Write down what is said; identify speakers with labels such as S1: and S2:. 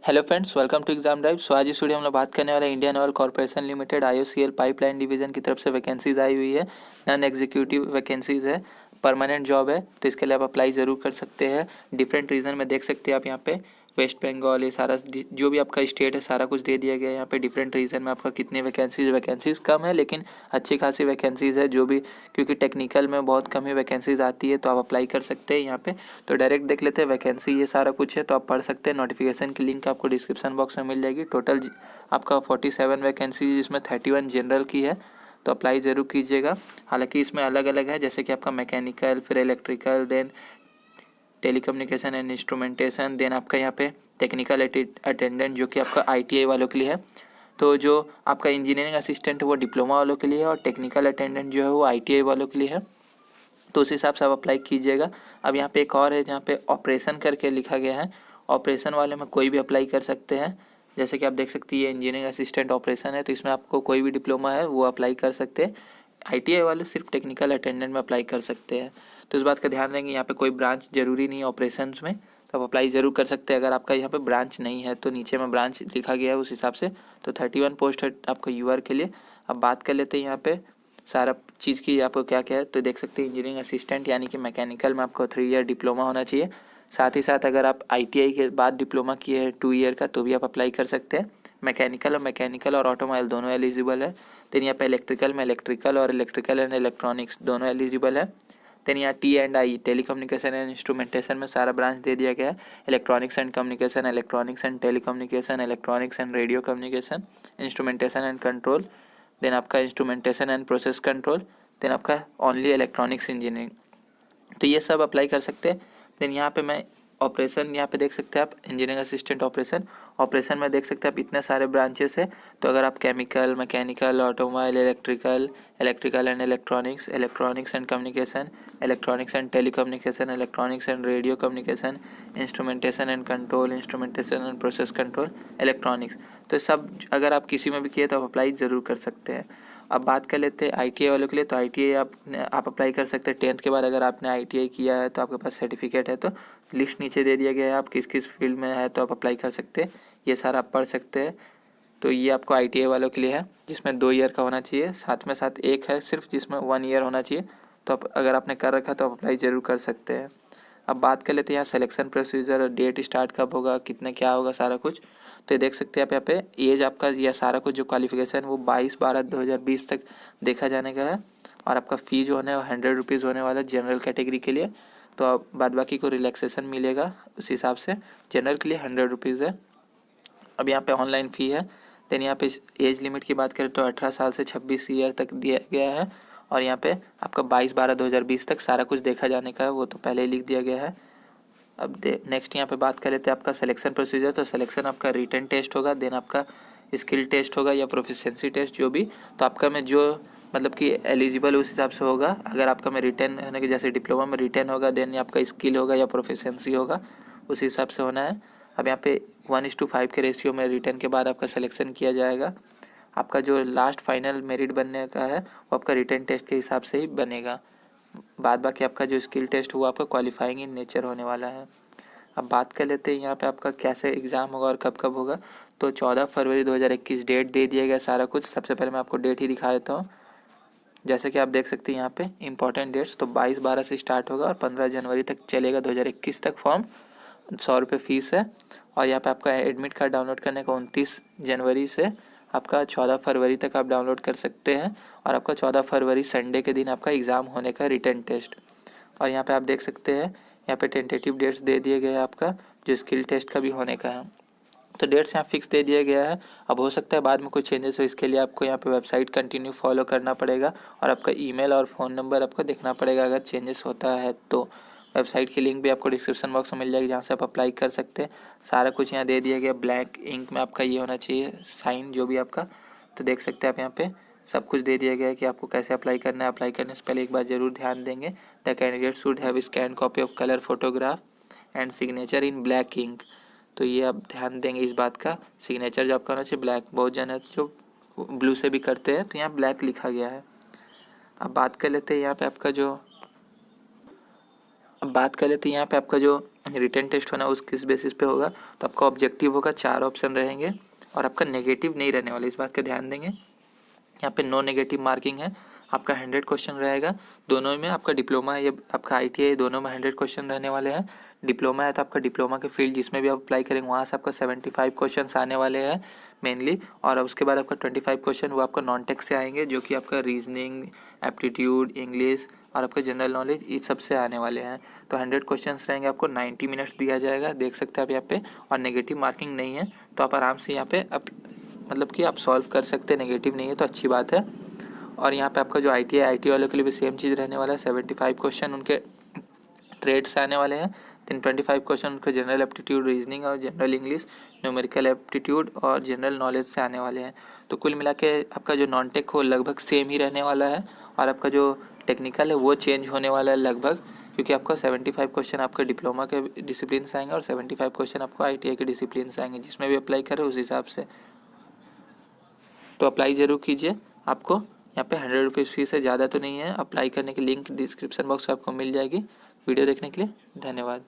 S1: Hello friends, welcome to exam drive. So आज इस video में हम लोग बात करने वाले हैं Indian oil corporation limited IOCL pipeline division की तरफ से वैकेंसीज आई हुई है। नॉन एग्जीक्यूटिव वैकेंसीज है, परमानेंट जॉब है, तो इसके लिए आप अप्लाई ज़रूर कर सकते हैं। डिफरेंट रीजन में देख सकते हैं आप यहाँ पे वेस्ट बंगाल, ये सारा जो भी आपका स्टेट है सारा कुछ दे दिया गया है। यहाँ पे डिफरेंट रीजन में आपका कितनी वैकेंसीज कम है, लेकिन अच्छी खासी वैकेंसीज है जो भी, क्योंकि टेक्निकल में बहुत कम ही वैकेंसीज आती है, तो आप अप्लाई कर सकते हैं यहाँ पे। तो डायरेक्ट देख लेते हैं वैकेंसी, ये सारा कुछ है तो आप पढ़ सकते हैं। नोटिफिकेशन की लिंक आपको डिस्क्रिप्शन बॉक्स में मिल जाएगी। टोटल आपका 47 वैकेंसी जिसमें 31 जनरल की है, तो अप्लाई ज़रूर कीजिएगा। हालांकि इसमें अलग अलग है, जैसे कि आपका मैकेनिकल, फिर electrical, then telecommunication and instrumentation, then आपका यहाँ पे टेक्निकल अटेंडेंट जो कि आपका ITI वालों के लिए है। तो जो आपका इंजीनियरिंग असिस्टेंट है वो डिप्लोमा वालों के लिए है, और टेक्निकल अटेंडेंट जो है वो ITI वालों के लिए है। तो उस हिसाब से आप अप्लाई कीजिएगा। अब यहाँ पे एक और है जहाँ पे ऑपरेशन करके लिखा गया है। ऑपरेशन वाले में कोई भी अप्लाई कर सकते हैं। जैसे कि आप देख सकते हैं ये इंजीनियरिंग असिस्टेंट ऑपरेशन है, तो इसमें आपको कोई भी डिप्लोमा है वो अप्लाई कर सकते हैं। ITI वाले सिर्फ टेक्निकल अटेंडेंट में अप्लाई कर सकते हैं। तो इस बात का ध्यान देंगे, यहाँ पे कोई ब्रांच जरूरी नहीं है ऑपरेशन में, तो आप अप्लाई ज़रूर कर सकते हैं। अगर आपका यहाँ पे ब्रांच नहीं है तो नीचे में ब्रांच लिखा गया है उस हिसाब से। तो 31 पोस्ट है आपका UR के लिए। अब बात कर लेते हैं यहाँ पे सारा चीज़ की आपको क्या क्या है। तो देख सकते हैं इंजीनियरिंग असिस्टेंट यानी कि मैकेनिकल में आपको 3 ईयर डिप्लोमा होना चाहिए। साथ ही साथ अगर आप ITI के बाद डिप्लोमा किए हैं 2 ईयर का, तो भी आप अप्लाई कर सकते हैं। मैकेनिकल और ऑटोमोबाइल दोनों एलिजिबल है। देन यहाँ पे इलेक्ट्रिकल में इलेक्ट्रिकल एंड इलेक्ट्रॉनिक्स दोनों एलिजिबल है। देन यहाँ T&I टेलीकम्युनिकेशन एंड इंस्ट्रूमेंटेशन में सारा ब्रांच दे दिया गया है। Electronics and communication, electronics and telecommunication, electronics and radio communication, instrumentation and control, then आपका instrumentation and process control, then आपका ओनली इलेक्ट्रॉनिक्स इंजीनियरिंग, तो ये सब अप्लाई कर सकते हैं। देन यहाँ पे मैं ऑपरेशन, यहाँ पे देख सकते हैं आप इंजीनियरिंग असिस्टेंट ऑपरेशन में देख सकते हैं आप इतने सारे ब्रांचेस है। तो अगर आप chemical, mechanical, automobile, electrical and electronics and communication, electronics and telecommunication, electronics and radio communication, instrumentation and control, instrumentation and process control, electronics, तो सब अगर आप किसी में भी किए तो आप अप्लाई ज़रूर कर सकते हैं। अब बात कर लेते हैं ITI वालों के लिए। तो ITI आप अप्लाई कर सकते हैं 10th के बाद। अगर आपने ITI किया है तो आपके पास सर्टिफिकेट है, तो लिस्ट नीचे दे दिया गया है, आप किस किस फील्ड में है तो आप अप्लाई कर सकते हैं। ये सारा आप पढ़ सकते हैं। तो ये आपको ITI वालों के लिए है जिसमें 2 ईयर का होना चाहिए, साथ में साथ एक है सिर्फ जिसमें 1 ईयर होना चाहिए। तो आप अगर आपने कर रखा तो आप अप्लाई ज़रूर कर सकते हैं। अब बात कर लेते हैं यहाँ सिलेक्शन प्रोसीजर, डेट स्टार्ट कब होगा, कितने क्या होगा, सारा कुछ। तो ये देख सकते हैं आप यहाँ पे एज आपका, यह सारा कुछ जो क्वालिफिकेशन वो 22/12/2020 तक देखा जाने का है। और आपका फ़ी जो होने वो 100 रुपीज़ होने वाला है जनरल कैटेगरी के लिए। तो अब बाद बाकी को रिलैक्सेशन मिलेगा उस हिसाब से। जनरल के लिए 100 रुपीज़ है। अब यहाँ पे ऑनलाइन फ़ी है। देन यहाँ पे एज लिमिट की बात करें तो 18 साल से 26 ईयर तक दिया गया है। और यहाँ पे आपका 22/12/2020 तक सारा कुछ देखा जाने का है, वो तो पहले ही लिख दिया गया है। अब नेक्स्ट यहाँ पे बात कर लेते हैं आपका सिलेक्शन प्रोसीजर। तो सिलेक्शन आपका रिटन टेस्ट होगा, देन आपका स्किल टेस्ट होगा या प्रोफिशिएंसी टेस्ट जो भी। तो आपका में जो मतलब कि एलिजिबल उस हिसाब से होगा। अगर आपका में रिटन होने के जैसे डिप्लोमा में रिटन होगा, देन आपका स्किल होगा या प्रोफिशिएंसी होगा, उस हिसाब से होना है। अब यहाँ पे 1:5 के रेशियो में रिटन के बाद आपका सिलेक्शन किया जाएगा। आपका जो लास्ट फाइनल मेरिट बनने का है वो आपका रिटन टेस्ट के हिसाब से ही बनेगा। बाद बाकी आपका जो स्किल टेस्ट हुआ आपका क्वालिफाइंग इन नेचर होने वाला है। अब बात कर लेते हैं यहाँ पे आपका कैसे एग्ज़ाम होगा और कब कब होगा। तो 14 फरवरी 2021 डेट दे दिया गया सारा कुछ। सबसे पहले मैं आपको डेट ही दिखा देता हूँ। जैसे कि आप देख सकते हैं यहाँ पे इंपॉर्टेंट डेट्स, तो 22/12 से स्टार्ट होगा और 15 जनवरी तक चलेगा 2021 तक। फॉर्म 100 रुपये फ़ीस है। और यहाँ पे आपका एडमिट कार्ड डाउनलोड करने का 29 जनवरी से आपका 14 फरवरी तक आप डाउनलोड कर सकते हैं। और आपका 14 फरवरी संडे के दिन आपका एग्ज़ाम होने का रिटन टेस्ट। और यहाँ पे आप देख सकते हैं यहाँ पे टेंटेटिव डेट्स दे दिए गए हैं आपका जो स्किल टेस्ट का भी होने का है। तो डेट्स यहाँ फिक्स दे दिया गया है। अब हो सकता है बाद में कुछ चेंजेस हो, इसके लिए आपको यहाँ पे वेबसाइट कंटिन्यू फॉलो करना पड़ेगा और आपका ईमेल और फ़ोन नंबर आपको देखना पड़ेगा अगर चेंजेस होता है तो। वेबसाइट की लिंक भी आपको डिस्क्रिप्शन बॉक्स में मिल जाएगी जहाँ से आप अप्लाई कर सकते हैं। सारा कुछ यहाँ दे दिया गया, ब्लैक इंक में आपका ये होना चाहिए साइन जो भी आपका। तो देख सकते हैं आप यहाँ पे सब कुछ दे दिया गया है कि आपको कैसे अप्लाई करना है। अप्लाई करने से पहले एक बार ज़रूर ध्यान देंगे, the candidate should have scan copy of colour photograph and signature in black ink. तो ये आप ध्यान देंगे इस बात का, सिग्नेचर जो आपका होना चाहिए ब्लैक। बहुत जन है जो ब्लू से भी करते हैं, तो यहाँ ब्लैक लिखा गया है। अब बात कर लेते हैं यहाँ पे आपका जो रिटन टेस्ट होना उस किस बेसिस पे होगा, तो आपका ऑब्जेक्टिव होगा, 4 ऑप्शन रहेंगे और आपका नेगेटिव नहीं रहने वाला, इस बात का ध्यान देंगे। यहाँ पे नो नेगेटिव मार्किंग है, आपका 100 क्वेश्चन रहेगा। दोनों में आपका डिप्लोमा है या आपका ITI, दोनों में 100 क्वेश्चन रहने वाले हैं। डिप्लोमा है तो आपका डिप्लोमा के फील्ड जिसमें भी आप अप्लाई करेंगे वहाँ से आपका 75 क्वेश्चन आने वाले हैं मेनली, और उसके बाद आपका 25 क्वेश्चन वो आपका नॉन टेक से आएंगे, जो कि आपका रीजनिंग, एप्टीट्यूड, इंग्लिश और आपका जनरल नॉलेज इस सब से आने वाले हैं। तो 100 क्वेश्चंस रहेंगे, आपको 90 मिनट्स दिया जाएगा, देख सकते हैं आप यहाँ पे, और नेगेटिव मार्किंग नहीं है, तो आप आराम से यहाँ पे मतलब कि आप सॉल्व कर सकते हैं, नेगेटिव नहीं है तो अच्छी बात है। और यहाँ पे आपका जो ITI वालों के लिए भी सेम चीज़ रहने वाला है, 75 क्वेश्चन उनके ट्रेड से आने वाले हैं, देन 25 क्वेश्चन उनका जनरल एप्टीट्यूड, रीजनिंग और जनरल इंग्लिश, न्यूमेरिकल एप्टीट्यूड और जनरल नॉलेज से आने वाले हैं। तो कुल मिला के आपका जो नॉन टेक हो लगभग सेम ही रहने वाला है, और आपका जो टेक्निकल है वो चेंज होने वाला है लगभग, क्योंकि आपका 75 क्वेश्चन आपका डिप्लोमा के डिसिप्लिन से आएंगे और 75 क्वेश्चन आपको ITI के डिसिप्लिन से आएंगे, जिसमें भी अप्लाई करें उस हिसाब से। तो अप्लाई ज़रूर कीजिए, आपको यहाँ पे 100 रुपीज़ फीस है, ज़्यादा तो नहीं है। अप्लाई करने की लिंक डिस्क्रिप्शन बॉक्स में आपको मिल जाएगी। वीडियो देखने के लिए धन्यवाद।